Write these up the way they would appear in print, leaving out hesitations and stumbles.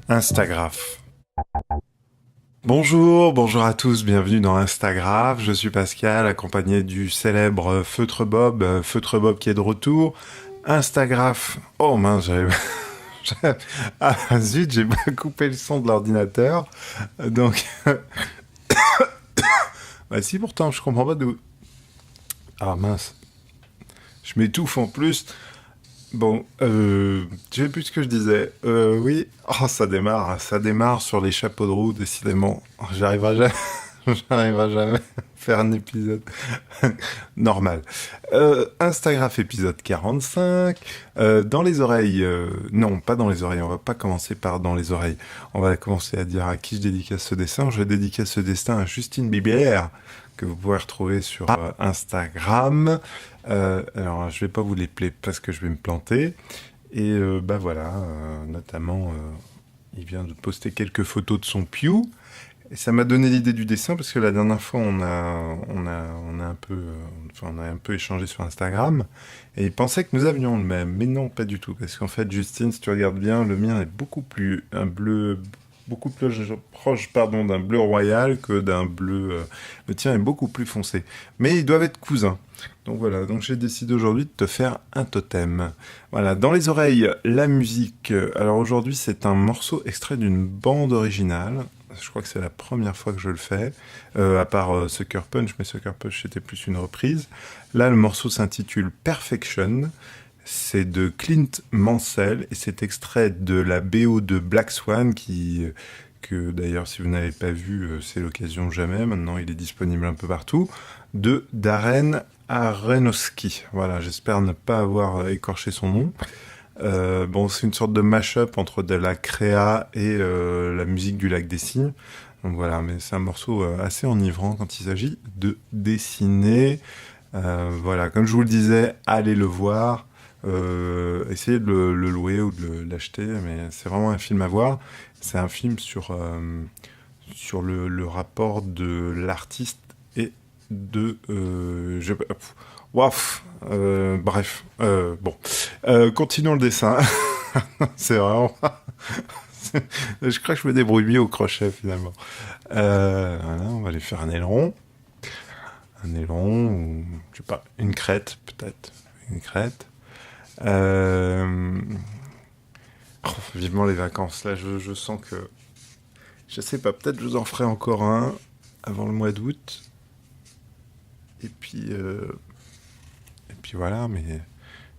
Instagraph. Bonjour à tous, bienvenue dans Instagraph. Je suis Pascal, accompagné du célèbre Feutre Bob qui est de retour. Instagraph. Oh mince, ah zut, j'ai pas coupé le son de l'ordinateur. Donc, bah si pourtant, je comprends pas d'où. Ah mince, je m'étouffe en plus. Bon, je sais plus ce que je disais. Oui, oh, ça démarre sur les chapeaux de roue, décidément. J'arriverai jamais, j'arriverai jamais à faire un épisode normal. Instagraph épisode 45. Dans les oreilles, non, pas dans les oreilles, on va pas commencer par dans les oreilles. On va commencer à dire à qui je dédicace ce dessin. Je dédicace ce dessin à Justine Bieber, que vous pouvez retrouver sur Instagram. Alors, je vais pas vous les plaire parce que je vais me planter. Et bah voilà, notamment, il vient de poster quelques photos de son Pew. Et ça m'a donné l'idée du dessin parce que la dernière fois, on a un peu, on a un peu échangé sur Instagram. Et il pensait que nous avions le même, mais non, pas du tout. Parce qu'en fait, Justine, si tu regardes bien, le mien est beaucoup plus un bleu, beaucoup plus proche, pardon, d'un bleu royal que d'un bleu. Le tien est beaucoup plus foncé. Mais ils doivent être cousins. Donc voilà, donc j'ai décidé aujourd'hui de te faire un totem. Voilà, dans les oreilles, la musique. Alors aujourd'hui, c'est un morceau extrait d'une bande originale. Je crois que c'est la première fois que je le fais, à part Sucker Punch, mais Sucker Punch c'était plus une reprise. Là, le morceau s'intitule Perfection. C'est de Clint Mansell et c'est extrait de la BO de Black Swan que d'ailleurs si vous n'avez pas vu, c'est l'occasion jamais. Maintenant, il est disponible un peu partout. De Darren Aronofsky. Voilà, j'espère ne pas avoir écorché son nom. Bon, c'est une sorte de mash-up entre de la créa et la musique du Lac des Cygnes. Donc voilà, mais c'est un morceau assez enivrant quand il s'agit de dessiner. Voilà, comme je vous le disais, allez le voir. Essayez de le louer ou de l'acheter, mais c'est vraiment un film à voir. C'est un film sur le rapport de l'artiste et de... bref, bon. Continuons le dessin. C'est vraiment... Je crois que je me débrouille mieux au crochet, finalement. Voilà, on va aller faire un aileron. Un aileron, ou... je sais pas, une crête, peut-être. Une crête. Oh, vivement les vacances. Là, je sens que... Je sais pas, peut-être je vous en ferai encore un avant le mois d'août. Et puis voilà, mais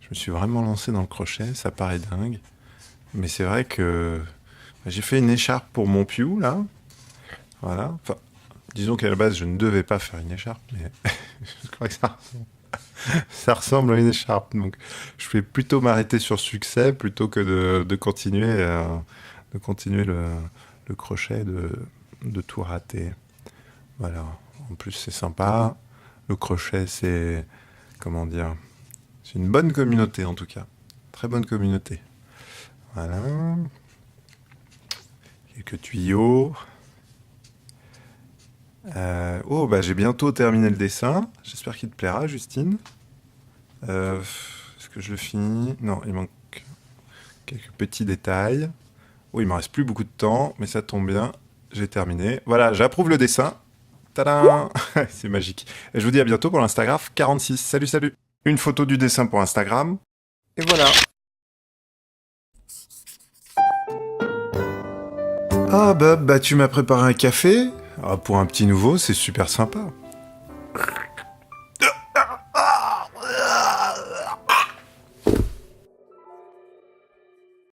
je me suis vraiment lancé dans le crochet, ça paraît dingue. Mais c'est vrai que j'ai fait une écharpe pour mon Pew, là. Voilà. Enfin, disons qu'à la base, je ne devais pas faire une écharpe, mais je crois que ça ressemble à une écharpe. Donc, je vais plutôt m'arrêter sur succès plutôt que de continuer, le crochet, de tout rater. Voilà. En plus, c'est sympa. Le crochet, c'est... Comment dire? C'est une bonne communauté, en tout cas. Très bonne communauté. Voilà. Quelques tuyaux. Oh, bah j'ai bientôt terminé le dessin. J'espère qu'il te plaira, Justine. Est-ce que je le finis? Non, il manque quelques petits détails. Oh, il me reste plus beaucoup de temps, mais ça tombe bien. J'ai terminé. Voilà, j'approuve le dessin. Tadam! C'est magique. Et je vous dis à bientôt pour l'Instagraph 46. Salut, salut! Une photo du dessin pour Instagram. Et voilà. Ah bah tu m'as préparé un café. Ah, pour un petit nouveau, c'est super sympa.